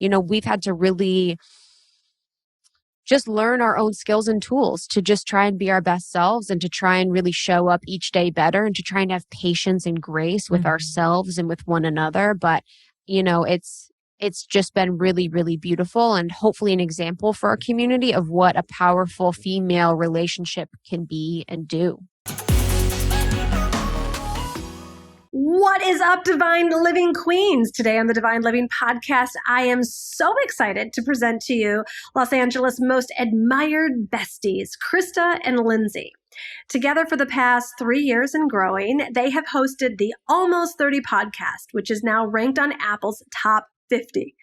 we've had to really just learn our own skills and tools to just try and be our best selves and to try and really show up each day better and to try and have patience and grace with ourselves and with one another. But, it's just been really, really beautiful and hopefully an example for our community of what a powerful female relationship can be and do. What is up, Divine Living Queens? Today on the Divine Living Podcast, I am so excited to present to you Los Angeles' most admired besties, Krista and Lindsey. Together for the past 3 years and growing, they have hosted the Almost 30 podcast, which is now ranked on Apple's top 50.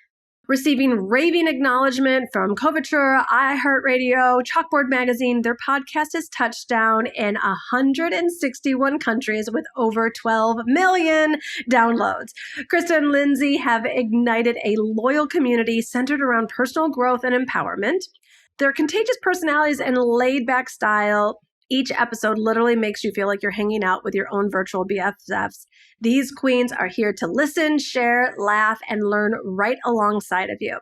Receiving raving acknowledgement from Coverture, iHeartRadio, Chalkboard Magazine, their podcast has touched down in 161 countries with over 12 million downloads. Krista and Lindsey have ignited a loyal community centered around personal growth and empowerment. Their contagious personalities and laid-back style, each episode literally makes you feel like you're hanging out with your own virtual BFFs. These queens are here to listen, share, laugh, and learn right alongside of you.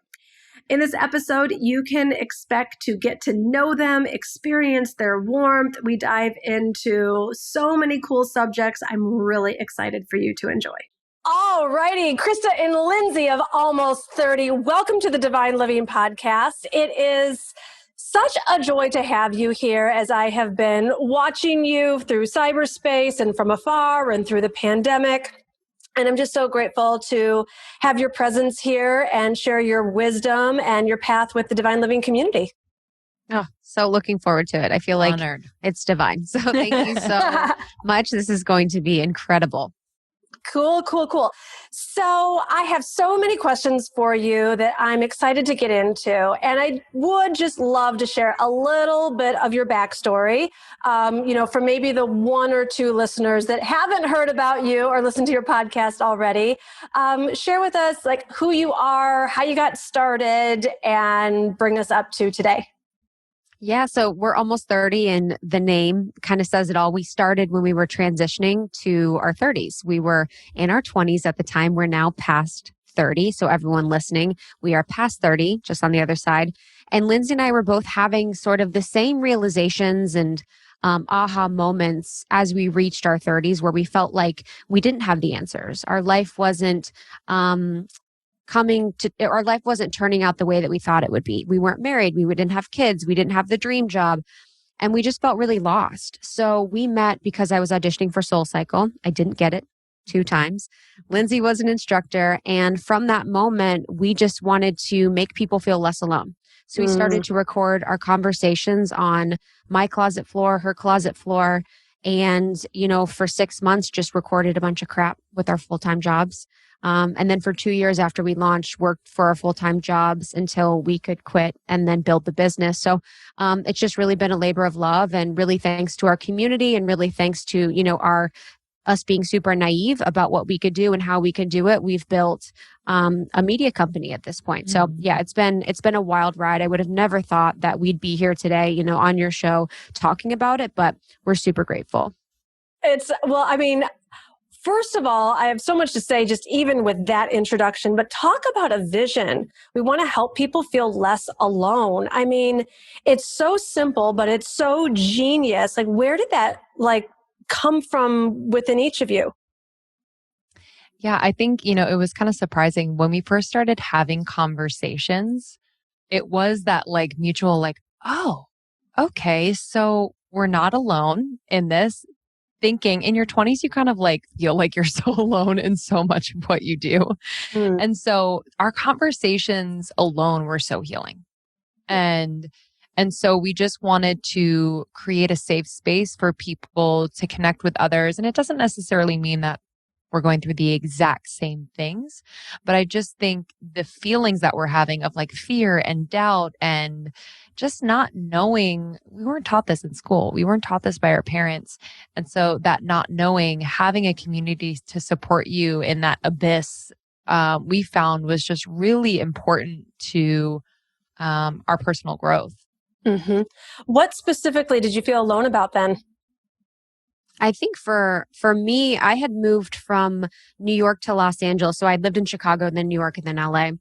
In this episode, you can expect to get to know them, experience their warmth. We dive into so many cool subjects. I'm really excited for you to enjoy. All righty, Krista and Lindsey of Almost 30, welcome to the Divine Living Podcast. It is such a joy to have you here as I have been watching you through cyberspace and from afar and through the pandemic. And I'm just so grateful to have your presence here and share your wisdom and your path with the Divine Living community. Oh, so looking forward to it. I feel like Honored. It's divine. So thank you so much. This is going to be incredible. Cool. So I have so many questions for you that I'm excited to get into. And I would just love to share a little bit of your backstory, for maybe the one or two listeners that haven't heard about you or listened to your podcast already. Share with us like who you are, how you got started, and bring us up to today. Yeah, so we're almost 30 and the name kind of says it all. We started when we were transitioning to our 30s. We were in our 20s at the time. We're now past 30. So everyone listening, we are past 30, just on the other side. And Lindsey and I were both having sort of the same realizations and aha moments as we reached our 30s where we felt like we didn't have the answers. Our life wasn't our life wasn't turning out the way that we thought it would be. We weren't married. We didn't have kids. We didn't have the dream job. And we just felt really lost. So we met because I was auditioning for SoulCycle. I didn't get it 2 times. Lindsey was an instructor. And from that moment, we just wanted to make people feel less alone. So we started to record our conversations on my closet floor, her closet floor. And, for 6 months, just recorded a bunch of crap with our full-time jobs. And then for 2 years after we launched, worked for our full-time jobs until we could quit and then build the business. So it's just really been a labor of love, and really thanks to our community and really thanks to, us being super naive about what we could do and how we could do it. We've built a media company at this point. So yeah, it's been a wild ride. I would have never thought that we'd be here today, on your show talking about it, but we're super grateful. First of all, I have so much to say just even with that introduction, but talk about a vision. We want to help people feel less alone. I mean, it's so simple, but it's so genius. Like, where did that come from within each of you? Yeah, I think, it was kind of surprising when we first started having conversations. It was that mutual oh, okay, so we're not alone in this. Thinking in your 20s, you kind of feel like you're so alone in so much of what you do. And so our conversations alone were so healing. And so we just wanted to create a safe space for people to connect with others. And it doesn't necessarily mean that we're going through the exact same things, but I just think the feelings that we're having of fear and doubt and just not knowing, we weren't taught this in school. We weren't taught this by our parents. And so that not knowing, having a community to support you in that abyss, we found was just really important to our personal growth. Mm-hmm. What specifically did you feel alone about then? I think for me, I had moved from New York to Los Angeles. So I lived in Chicago, then New York, and then LA.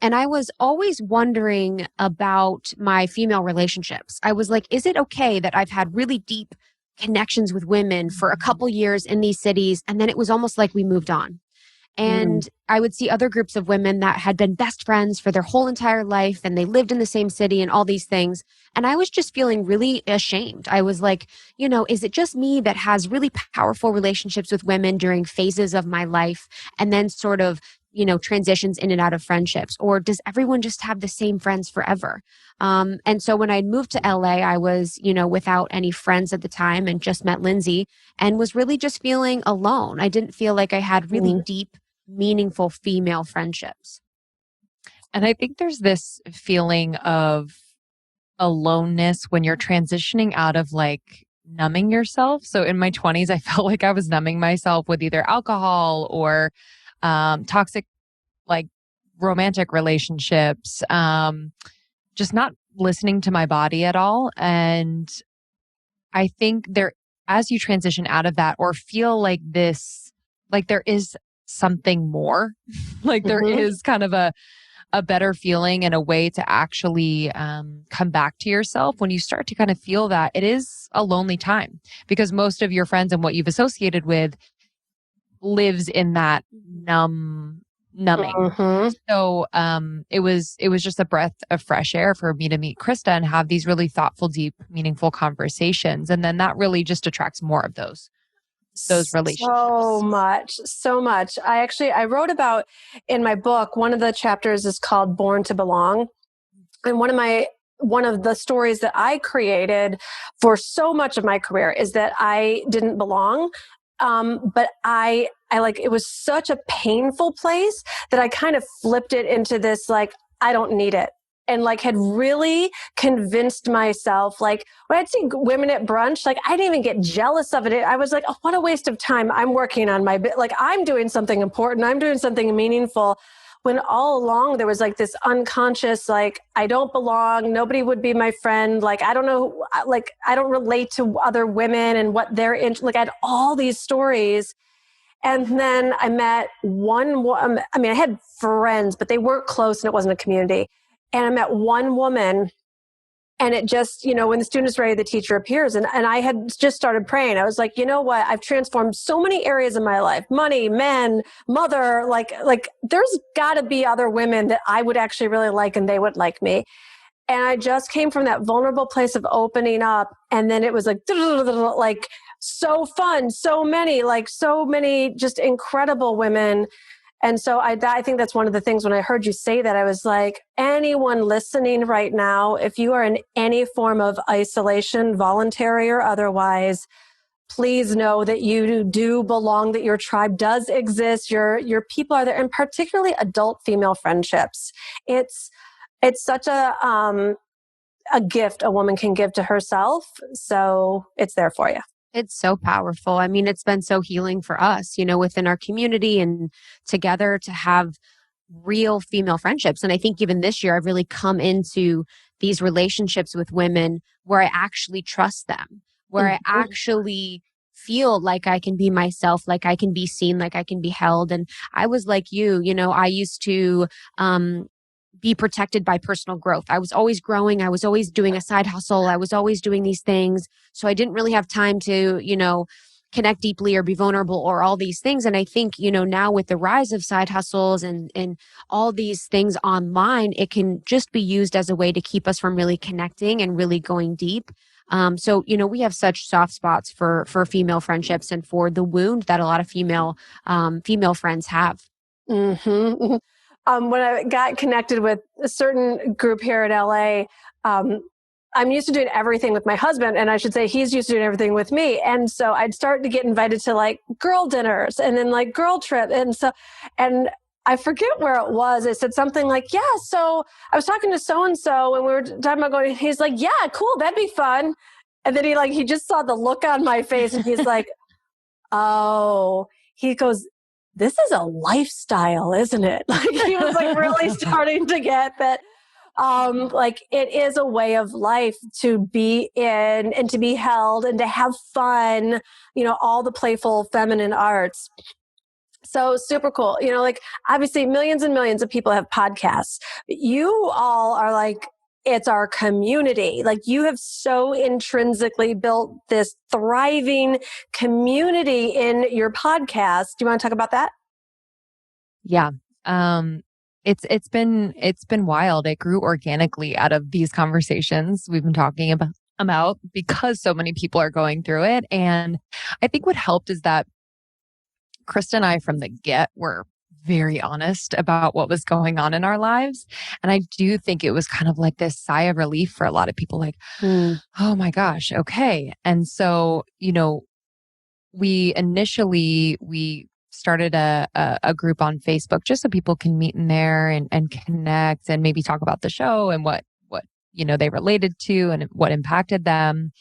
And I was always wondering about my female relationships. I was like, is it okay that I've had really deep connections with women for a couple years in these cities? And then it was almost like we moved on. And I would see other groups of women that had been best friends for their whole entire life and they lived in the same city and all these things. And I was just feeling really ashamed. I was like, is it just me that has really powerful relationships with women during phases of my life and then sort of, transitions in and out of friendships? Or does everyone just have the same friends forever? And so when I moved to LA, I was, without any friends at the time and just met Lindsay and was really just feeling alone. I didn't feel like I had really deep, meaningful female friendships. And I think there's this feeling of aloneness when you're transitioning out of like numbing yourself. So in my 20s, I felt like I was numbing myself with either alcohol or toxic, like romantic relationships, just not listening to my body at all. And I think as you transition out of that or feel like this, like there is something more, like there is kind of a better feeling and a way to actually come back to yourself when you start to kind of feel that it is a lonely time because most of your friends and what you've associated with lives in that numbing. So it was just a breath of fresh air for me to meet Krista and have these really thoughtful, deep, meaningful conversations. And then that really just attracts more of those relationships. So much. I wrote about in my book, one of the chapters is called Born to Belong. And one of the stories that I created for so much of my career is that I didn't belong. But I it was such a painful place that I kind of flipped it into this, like, I don't need it. And like had really convinced myself, like when I'd see women at brunch, like I didn't even get jealous of it. I was like, oh, what a waste of time. I'm working on like I'm doing something important. I'm doing something meaningful. When all along there was like this unconscious, like, I don't belong. Nobody would be my friend. Like, I don't know, like, I don't relate to other women and what they're into. Like, I had all these stories. And then I met I had friends, but they weren't close and it wasn't a community. And I met one woman. And it just, when the student is ready, the teacher appears. And I had just started praying. I was like, you know what? I've transformed so many areas of my life, money, men, mother, like there's got to be other women that I would actually really like and they would like me. And I just came from that vulnerable place of opening up. And then it was like so fun, so many just incredible women. And so I think that's one of the things when I heard you say that, I was like, anyone listening right now, if you are in any form of isolation, voluntary or otherwise, please know that you do belong, that your tribe does exist, your people are there, and particularly adult female friendships. It's such a gift a woman can give to herself. So it's there for you. It's so powerful. I mean, it's been so healing for us, within our community and together to have real female friendships. And I think even this year, I've really come into these relationships with women where I actually trust them, where I actually feel like I can be myself, like I can be seen, like I can be held. And I was like you, I used to, be protected by personal growth. I was always growing. I was always doing a side hustle. I was always doing these things. So I didn't really have time to, connect deeply or be vulnerable or all these things. And I think, now with the rise of side hustles and all these things online, it can just be used as a way to keep us from really connecting and really going deep. So, we have such soft spots for female friendships and for the wound that a lot of female friends have. Mm-hmm. When I got connected with a certain group here in LA, I'm used to doing everything with my husband, and I should say he's used to doing everything with me. And so I'd start to get invited to like girl dinners and then like girl trip. And I forget where it was. I said something like, yeah, so I was talking to so-and-so and we were talking about going, he's like, yeah, cool. That'd be fun. And then he just saw the look on my face and he's like, oh, he goes, this is a lifestyle, isn't it? Like he was like really starting to get that. Like it is a way of life to be in and to be held and to have fun, all the playful feminine arts. So super cool. You know, like obviously millions and millions of people have podcasts. You all are like, it's our community. Like you have so intrinsically built this thriving community in your podcast. Do you want to talk about that? Yeah. It's been wild. It grew organically out of these conversations we've been talking about because so many people are going through it. And I think what helped is that Krista and I from the get were very honest about what was going on in our lives. And I do think it was kind of like this sigh of relief for a lot of people, like, oh my gosh, okay. And so, you know, we started a group on Facebook just so people can meet in there and connect and maybe talk about the show and what, you know, they related to and what impacted them.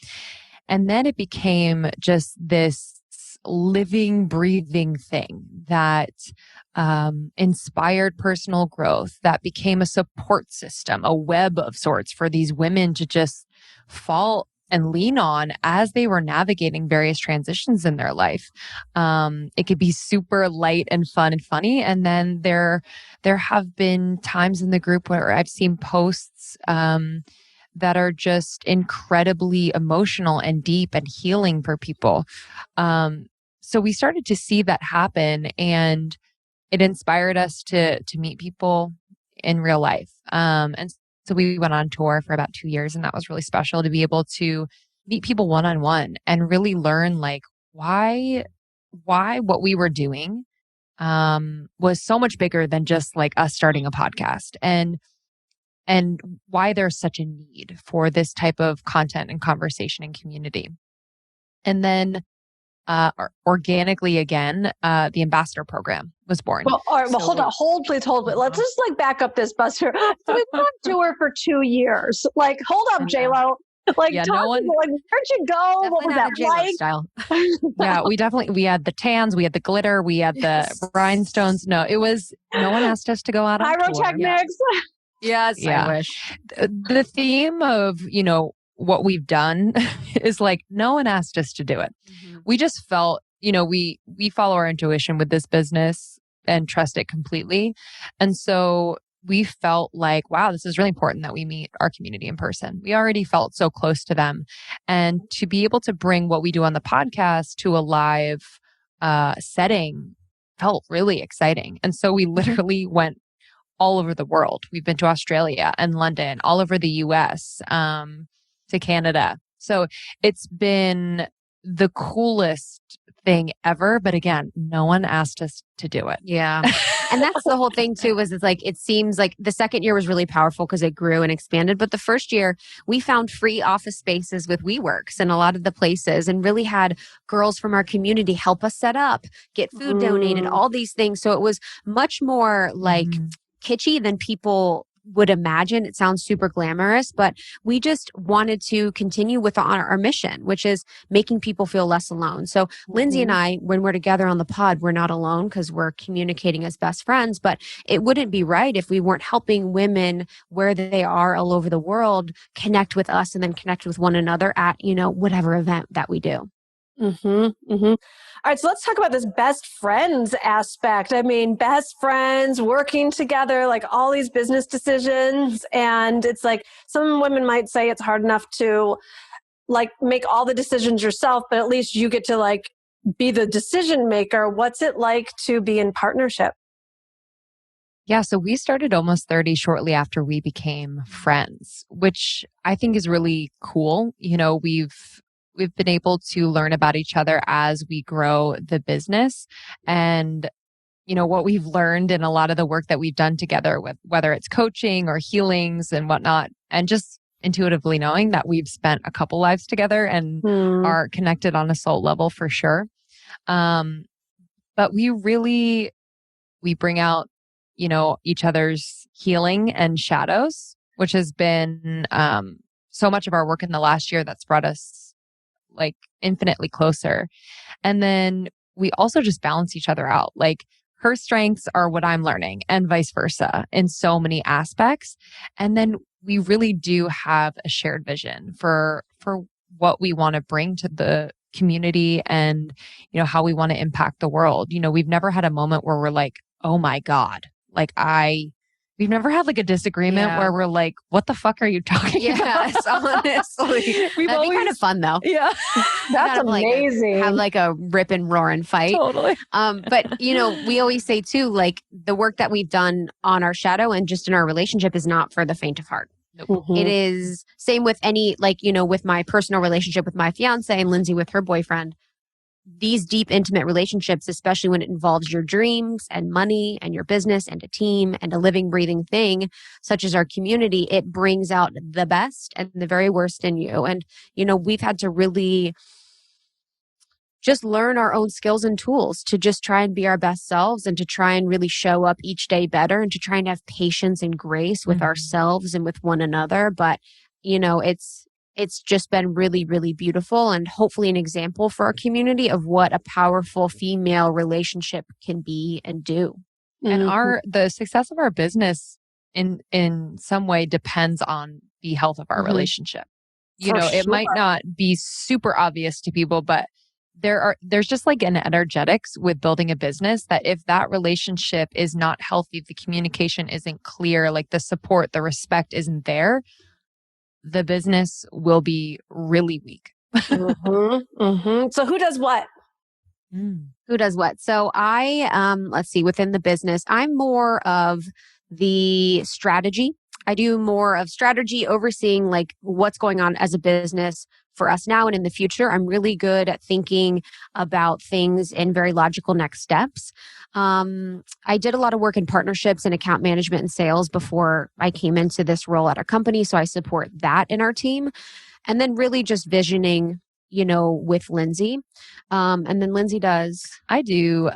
And then it became just this living, breathing thing that inspired personal growth, that became a support system, a web of sorts for these women to just fall and lean on as they were navigating various transitions in their life. It could be super light and fun and funny. And then there have been times in the group where I've seen posts that are just incredibly emotional and deep and healing for people. So we started to see that happen, and it inspired us to meet people in real life. And so we went on tour for about 2 years, and that was really special to be able to meet people one-on-one and really learn like why what we were doing was so much bigger than just like us starting a podcast, and why there's such a need for this type of content and conversation and community. And then organically again, the ambassador program was born. Well, all right, well, hold, please hold. Let's just like back up this bus here. So we went on tour for 2 years. Like, hold up, J-Lo. Like, yeah, like, where'd you go? What was that like? Style. Yeah, we had the tans, we had the glitter, we had the rhinestones. No one asked us to go out on Pyrotechnics. Tour. Yes, yeah. I wish. The theme of, you know, what we've done is like, no one asked us to do it. Mm-hmm. We just felt, you know, we follow our intuition with this business and trust it completely. And so we felt like, wow, this is really important that we meet our community in person. We already felt so close to them. And to be able to bring what we do on the podcast to a live setting felt really exciting. And so we literally went all over the world. We've been to Australia and London, all over the US, to Canada. So it's been the coolest thing ever. But again, no one asked us to do it. Yeah. And that's the whole thing too, was it's like, it seems like the second year was really powerful because it grew and expanded. But the first year we found free office spaces with WeWorks and a lot of the places, and really had girls from our community help us set up, get food donated, all these things. So it was much more like kitschy than people would imagine. It sounds super glamorous, but we just wanted to continue with our mission, which is making people feel less alone. So Lindsey and I, when we're together on the pod, we're not alone because we're communicating as best friends, but it wouldn't be right if we weren't helping women where they are all over the world connect with us and then connect with one another at, you know, whatever event that we do. All right, so let's talk about this best friends aspect. I mean, best friends working together, like all these business decisions. And it's like some women might say it's hard enough to like make all the decisions yourself, but at least you get to like be the decision maker. What's it like to be in partnership? Yeah, so we started Almost 30 shortly after we became friends, which I think is really cool. You know, we've been able to learn about each other as we grow the business, and you know what we've learned in a lot of the work that we've done together, with whether it's coaching or healings and whatnot, and just intuitively knowing that we've spent a couple lives together and are connected on a soul level for sure. But we bring out, you know, each other's healing and shadows, which has been so much of our work in the last year that's brought us like infinitely closer. And then we also just balance each other out. Like her strengths are what I'm learning and vice versa in so many aspects. And then we really do have a shared vision for what we want to bring to community and, how we want to impact the world. We've never had a moment where we're like, oh my God, we've never had like a disagreement where we're like, what the fuck are you talking about? Yes, honestly. That'd be kind of fun though. Yeah. That's amazing. Have like a rip and roar and fight. Totally. But we always say too, like the work that we've done on our shadow and just in our relationship is not for the faint of heart. Mm-hmm. It is same with any, with my personal relationship with my fiance and Lindsay with her boyfriend. These deep, intimate relationships, especially when it involves your dreams and money and your business and a team and a living, breathing thing, such as our community, it brings out the best and the very worst in you. And, we've had to really just learn our own skills and tools to just try and be our best selves and to try and really show up each day better and to try and have patience and grace with ourselves and with one another. But, it's just been really, really beautiful and hopefully an example for our community of what a powerful female relationship can be and do. And the success of our business in some way depends on the health of our relationship. It might not be super obvious to people, but there's just like an energetics with building a business that if that relationship is not healthy, if the communication isn't clear, like the support, the respect isn't there, the business will be really weak. So who does what? Who does what? So I, let's see, within the business, I'm more of the strategy. I do more of strategy, overseeing like what's going on as a business for us now and in the future. I'm really good at thinking about things in very logical next steps. I did a lot of work in partnerships and account management and sales before I came into this role at our company. So I support that in our team. And then really just visioning, with Lindsay. And then Lindsay does. I do.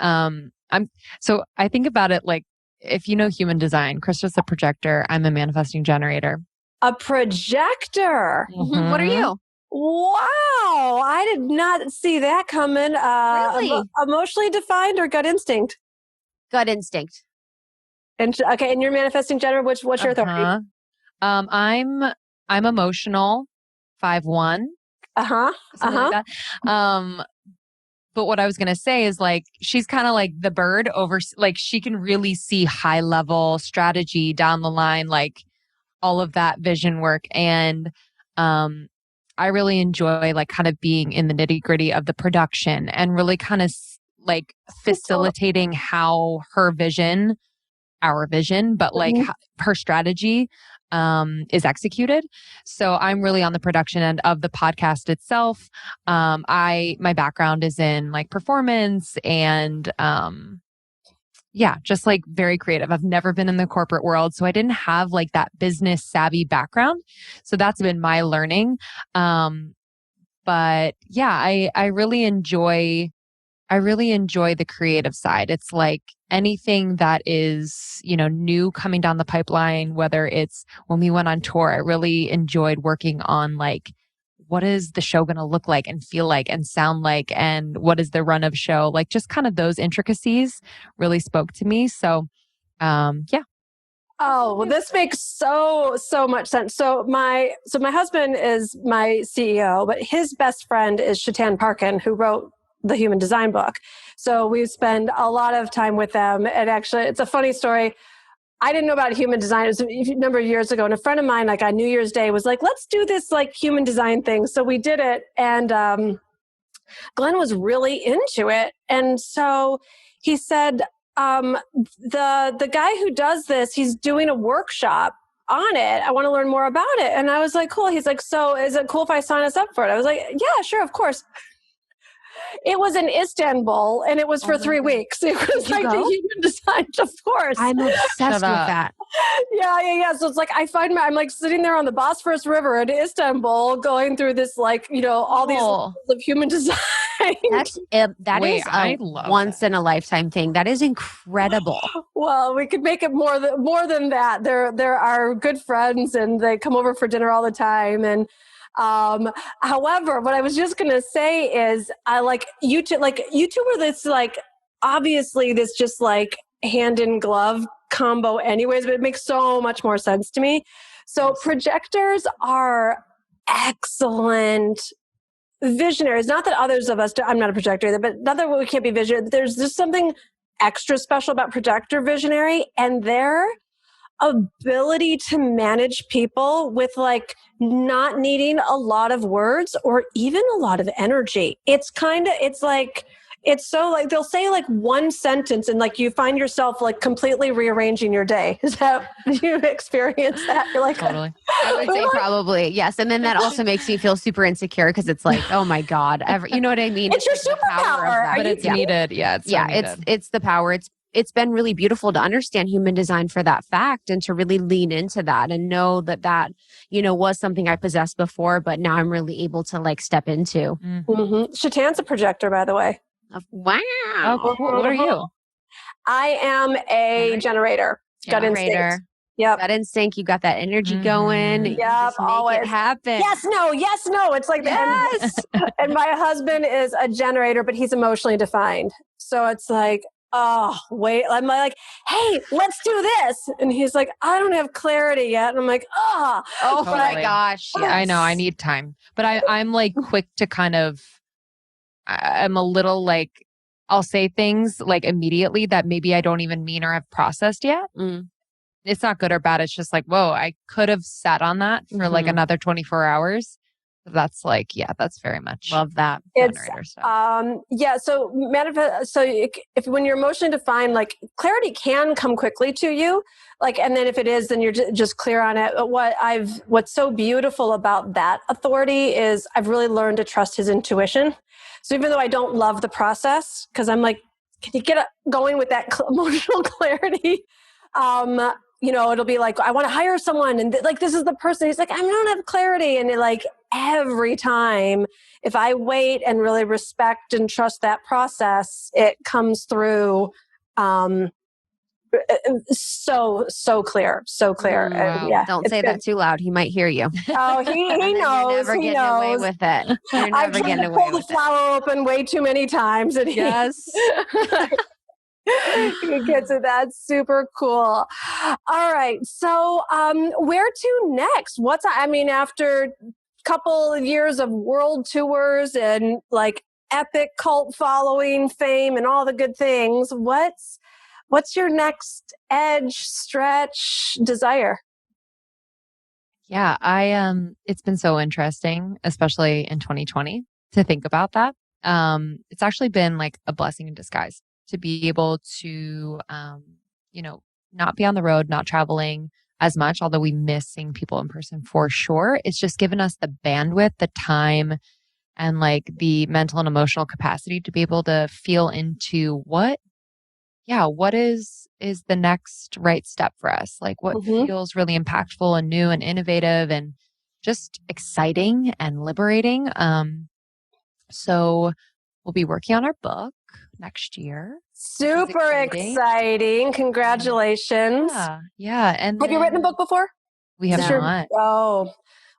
So I think about it like, if you know human design, Krista's a projector. I'm a manifesting generator. A projector. Mm-hmm. What are you? Wow. I did not see that coming. Really? Emotionally defined or gut instinct? Gut instinct. And okay, and you're manifesting generator. What's your authority? I'm emotional, 5'1". Something like that. But what I was going to say is like, she's kind of like the bird over, like she can really see high level strategy down the line, like all of that vision work. And, I really enjoy like kind of being in the nitty gritty of the production and really kind of like facilitating how our vision, but like her strategy is executed. So I'm really on the production end of the podcast itself. My background is in like performance and just like very creative. I've never been in the corporate world, so I didn't have like that business savvy background. So that's been my learning. But yeah, I really enjoy the creative side. It's like anything that is, new coming down the pipeline, whether it's when we went on tour, I really enjoyed working on like, what is the show going to look like and feel like and sound like? And what is the run of show? Like just kind of those intricacies really spoke to me. So, yeah. Oh, well, this makes so much sense. So my husband is my CEO, but his best friend is Shatan Parkin, who wrote the Human Design book. So we spend a lot of time with them. And actually, it's a funny story. I didn't know about human design. It was a number of years ago. And a friend of mine, like on New Year's Day, was like, let's do this like human design thing. So we did it. And Glenn was really into it. And so he said, the guy who does this, he's doing a workshop on it. I want to learn more about it. And I was like, cool. He's like, so is it cool if I sign us up for it? I was like, yeah, sure, of course. It was in Istanbul, and it was for 3 weeks. It was like the human design, of course. I'm obsessed with that. Yeah. So it's like I'm like sitting there on the Bosphorus River in Istanbul, going through this like all these levels of human design. That is a once in a lifetime thing. That is incredible. Well, we could make it more than that. They're our good friends, and they come over for dinner all the time, and. However, what I was just going to say is I like you two were this like, obviously this just like hand in glove combo anyways, but it makes so much more sense to me. So projectors are excellent visionaries, not that others of us, I'm not a projector either, but not that we can't be visionary. There's just something extra special about projector visionary and their ability to manage people with like not needing a lot of words or even a lot of energy. It's so like they'll say like one sentence and like you find yourself like completely rearranging your day. Is that, do you experience that? You're like, Totally. I would say probably, yes. And then that also makes me feel super insecure because it's like, oh my God, you know what I mean? It's your like the power of superpower. that. But it's needed. Yeah. It's so needed. It's the power. It's been really beautiful to understand human design for that fact and to really lean into that and know that, you know, was something I possessed before, but now I'm really able to like step into. Mm-hmm. Shatan's a projector, by the way. Wow. Oh, cool. What are you? I am a generator. Gut instinct. Yep. Gut instinct. You got that energy going. Yep. Just make always. it happen. Yes, no. It's like, yes. And my husband is a generator, but he's emotionally defined. So it's like, oh, wait. I'm like, hey, let's do this. And he's like, I don't have clarity yet. And I'm like, oh Totally. my gosh. Yes. I know. I need time. But I'm like quick to kind of, I'm a little like, I'll say things like immediately that maybe I don't even mean or have processed yet. It's not good or bad. It's just like, whoa, I could have sat on that for like another 24 hours. That's like, that's very much love that. Generator stuff. So manifest. So if when you're emotionally defined, like clarity can come quickly to you. Like, and then if it is, then you're just clear on it. What's so beautiful about that authority is I've really learned to trust his intuition. So even though I don't love the process, because I'm like, can you get going with that emotional clarity? You know, it'll be like, I want to hire someone and like, this is the person. He's like, I don't have clarity. And like every time, if I wait and really respect and trust that process, it comes through, so clear. Wow. Don't say that too loud. He might hear you. Oh, he knows. You're never getting away with it. You're never I've tried getting to away pull the with it. flower open way too many times. And Yes. He gets it. That's super cool. All right. So, where to next? After a couple of years of world tours and like epic cult following, fame, and all the good things, what's your next edge, stretch, desire? Yeah, it's been so interesting, especially in 2020, to think about that. It's actually been like a blessing in disguise to be able to, not be on the road, not traveling as much, although we miss seeing people in person for sure. It's just given us the bandwidth, the time, and like the mental and emotional capacity to be able to feel into what is the next right step for us? Like what feels really impactful and new and innovative and just exciting and liberating. So we'll be working on our book next year. Super exciting. Congratulations. Yeah. And have you written a book before? We have not. Oh,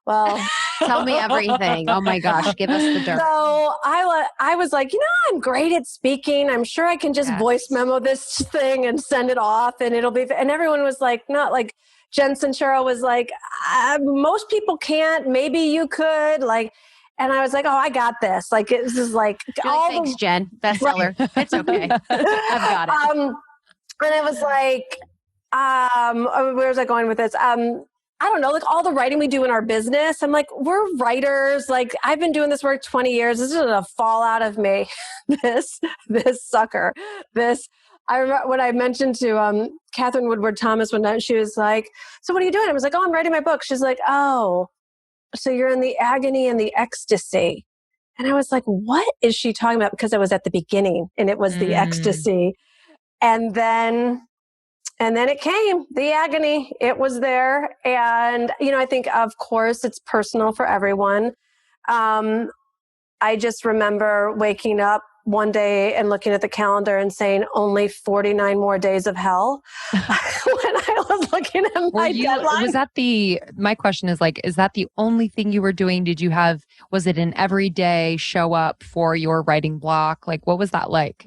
well. Tell me everything. Oh my gosh, give us the dirt. So I was like, I'm great at speaking. I'm sure I can just voice memo this thing and send it off and it'll be, and everyone was like, not like Jen Sincero was like, most people can't, maybe you could like, and I was like, oh, I got this. Like, this is like, thanks, Jen. Bestseller. It's okay. I've got it. And it was like, where was I going with this? I don't know, like all the writing we do in our business. I'm like, we're writers. Like I've been doing this work 20 years. This is a fallout of me. this sucker. I remember when I mentioned to Catherine Woodward Thomas one night, she was like, so what are you doing? I was like, oh, I'm writing my book. She's like, oh, so you're in the agony and the ecstasy. And I was like, what is she talking about? Because I was at the beginning and it was the ecstasy. And then it came, the agony, it was there. And, I think, of course, it's personal for everyone. I just remember waking up one day and looking at the calendar and saying only 49 more days of hell when I was looking at my deadline. My question is like, is that the only thing you were doing? Was it an everyday show up for your writing block? Like, what was that like?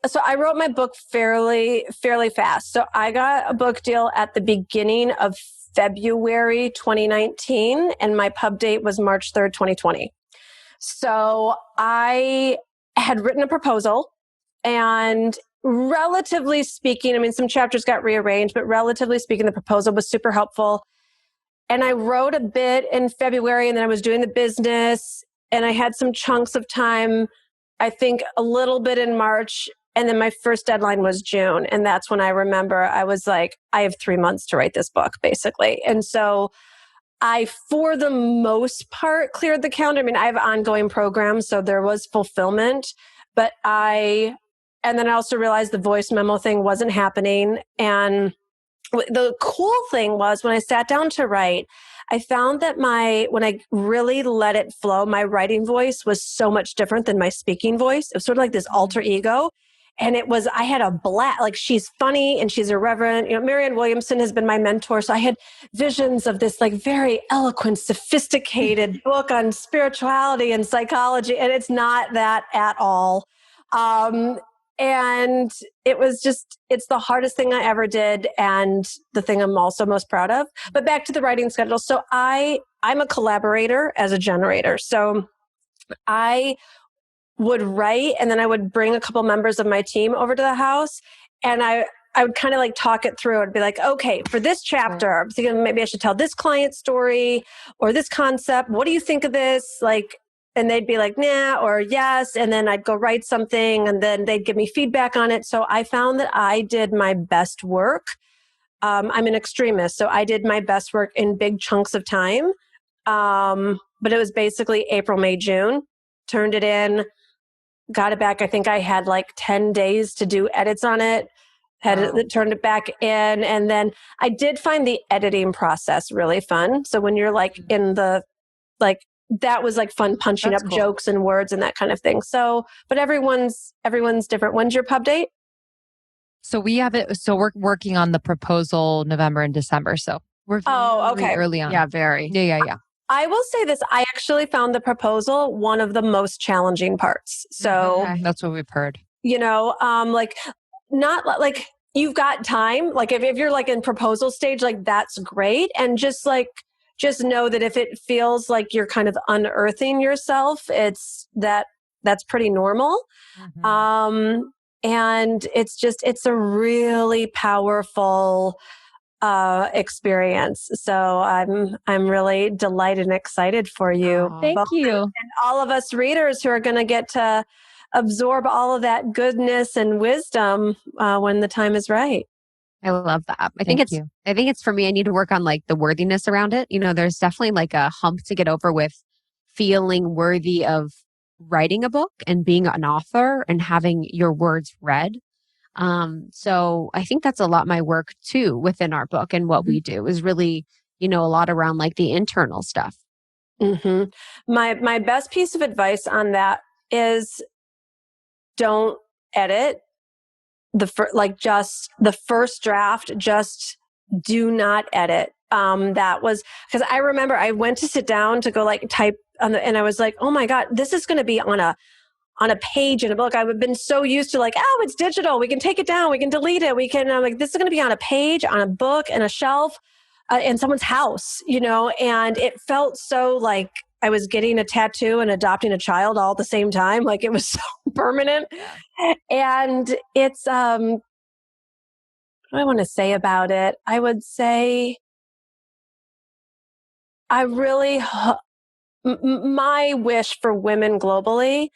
So I wrote my book fairly fast. So I got a book deal at the beginning of February 2019, and my pub date was March 3rd, 2020. So I had written a proposal, and relatively speaking, I mean, some chapters got rearranged, but relatively speaking, the proposal was super helpful. And I wrote a bit in February, and then I was doing the business, and I had some chunks of time, I think a little bit in March. And then my first deadline was June. And that's when I remember I was like, I have 3 months to write this book, basically. And so I, for the most part, cleared the calendar. I mean, I have ongoing programs, so there was fulfillment, and then I also realized the voice memo thing wasn't happening. And the cool thing was when I sat down to write, I found that when I really let it flow, my writing voice was so much different than my speaking voice. It was sort of like this alter ego. And I had a blast. Like, she's funny and she's irreverent. You know, Marianne Williamson has been my mentor. So I had visions of this like very eloquent, sophisticated book on spirituality and psychology. And it's not that at all. And it's the hardest thing I ever did. And the thing I'm also most proud of. But back to the writing schedule. So I'm a collaborator as a generator. So I would write, and then I would bring a couple members of my team over to the house, and I would kind of like talk it through. I'd be like, okay, for this chapter, I'm thinking maybe I should tell this client story or this concept. What do you think of this? Like, and they'd be like, nah, or yes. And then I'd go write something, and then they'd give me feedback on it. So I found that I did my best work. I'm an extremist, so I did my best work in big chunks of time. But it was basically April, May, June. Turned it in. Got it back. I think I had like 10 days to do edits on it. Turned it back in. And then I did find the editing process really fun. So when you're like in the, like, that was like fun punching up jokes and words and that kind of thing. So, but everyone's different. When's your pub date? So we have it. So we're working on the proposal November and December. So we're really early on. Yeah, very. Yeah. I will say this. I actually found the proposal one of the most challenging parts. So that's what we've heard. You know, like, not like you've got time. Like if you're like in proposal stage, like that's great. And just know that if it feels like you're kind of unearthing yourself, that's pretty normal. Mm-hmm. And it's a really powerful experience. So I'm really delighted and excited for you. Thank you. And all of us readers who are going to get to absorb all of that goodness and wisdom when the time is right. I love that. I think it's for me, I need to work on like the worthiness around it. You know, there's definitely like a hump to get over with feeling worthy of writing a book and being an author and having your words read. So I think that's a lot my work too within our book, and what we do is really, a lot around like the internal stuff. Mm-hmm. My best piece of advice on that is don't edit just the first draft. Just do not edit. That was because I remember I went to sit down to go like type and I was like, oh my God, this is going to be on a page in a book. I've been so used to like, oh, it's digital. We can take it down. We can delete it. We can, this is going to be on a page, on a book, and a shelf, in someone's house, and it felt so like I was getting a tattoo and adopting a child all at the same time. Like it was so permanent. And it's, what do I want to say about it? I would say my wish for women globally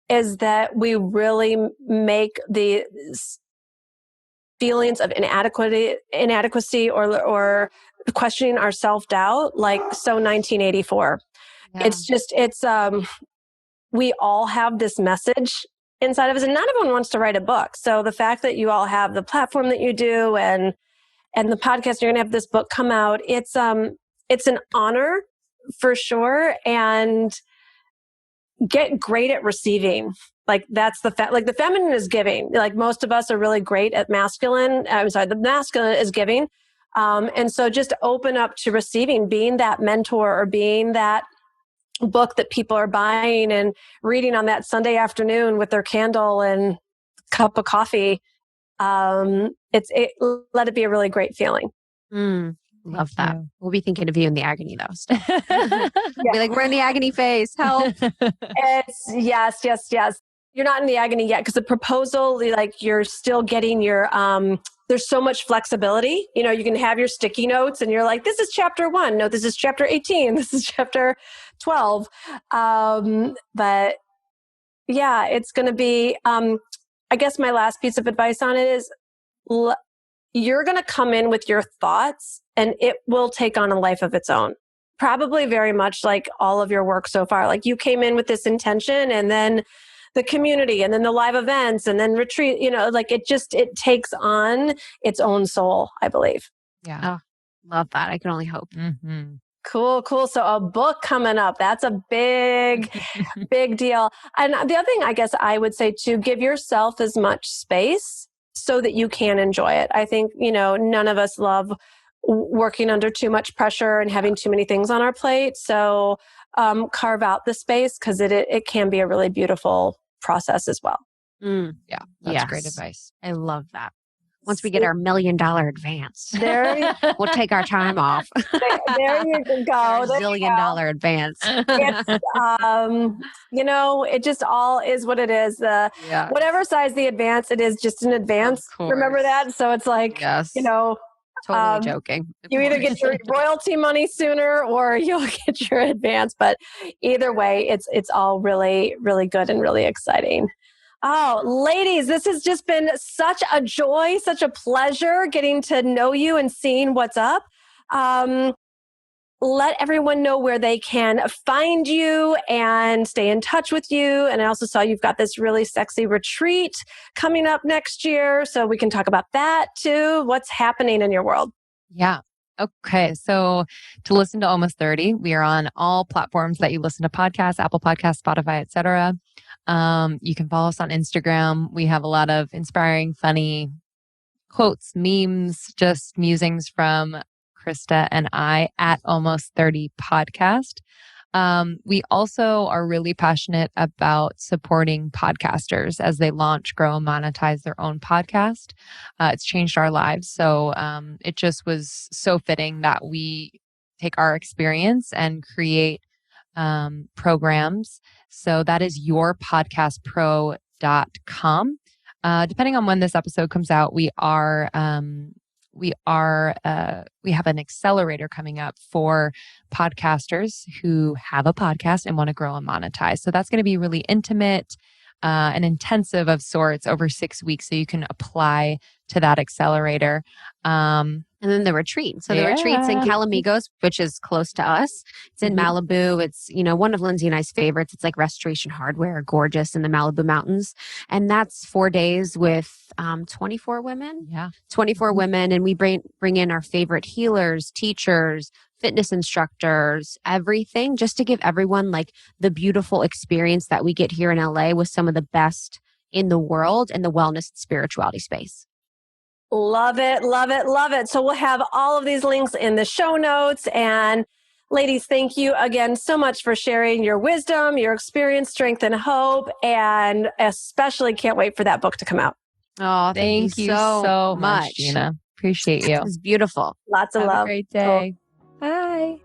is that we really make the feelings of inadequacy or questioning our self-doubt like so 1984. Yeah. We all have this message inside of us, and not everyone wants to write a book. So the fact that you all have the platform that you do and the podcast, you're going to have this book come out. It's an honor for sure. And get great at receiving. Like that's the feminine is giving. Like most of us are really great at masculine. The masculine is giving. And so just open up to receiving, being that mentor or being that book that people are buying and reading on that Sunday afternoon with their candle and cup of coffee, let it be a really great feeling. Love that. We'll be thinking of you in the agony though. Still. Be like, we're in the agony phase. Help. It's yes. You're not in the agony yet because the proposal, like you're still getting your, there's so much flexibility. You know, you can have your sticky notes and you're like, this is chapter 1. No, this is chapter 18. This is chapter 12. But yeah, it's going to be, I guess my last piece of advice on it is you're going to come in with your thoughts and it will take on a life of its own. Probably very much like all of your work so far. Like you came in with this intention and then the community and then the live events and then retreat, you know, like it takes on its own soul, I believe. Yeah. Oh, love that. I can only hope. Mm-hmm. Cool. So a book coming up, that's a big deal. And the other thing I guess I would say too, give yourself as much space so that you can enjoy it. I think, you know, none of us love working under too much pressure and having too many things on our plate. So carve out the space because it can be a really beautiful process as well. Yeah, that's great advice. I love that. Once we get our $1 million advance, we'll take our time off. There you go. $1 zillion advance. You know, it just all is what it is. Whatever size the advance, it is just an advance. Remember that? So it's like, you know, totally joking. You either get your royalty money sooner or you'll get your advance. But either way, it's all really, really good and really exciting. Oh, ladies, this has just been such a joy, such a pleasure getting to know you and seeing what's up. Let everyone know where they can find you and stay in touch with you. And I also saw you've got this really sexy retreat coming up next year. So we can talk about that too. What's happening in your world? Yeah. Okay. So to listen to Almost 30, we are on all platforms that you listen to podcasts, Apple Podcasts, Spotify, etc. You can follow us on Instagram. We have a lot of inspiring, funny quotes, memes, just musings from Krista and I at Almost 30 Podcast. We also are really passionate about supporting podcasters as they launch, grow, and monetize their own podcast. It's changed our lives. So it just was so fitting that we take our experience and create programs. So that is yourpodcastpro.com. Depending on when this episode comes out, we have an accelerator coming up for podcasters who have a podcast and want to grow and monetize. So that's going to be really intimate and intensive of sorts over 6 weeks. So you can apply to that accelerator. And then the retreat. So the retreat's in Calamigos, which is close to us. It's in Malibu. It's, you know, one of Lindsay and I's favorites. It's like Restoration Hardware, gorgeous in the Malibu Mountains. And that's 4 days with 24 women. Yeah. 24 women. And we bring in our favorite healers, teachers, fitness instructors, everything, just to give everyone like the beautiful experience that we get here in LA with some of the best in the world in the wellness and spirituality space. Love it, love it, love it. So we'll have all of these links in the show notes. And ladies, thank you again so much for sharing your wisdom, your experience, strength, and hope. And especially can't wait for that book to come out. Oh, thank you so much, Gina. Appreciate you. It was beautiful. Lots of love. Have a great day. Bye.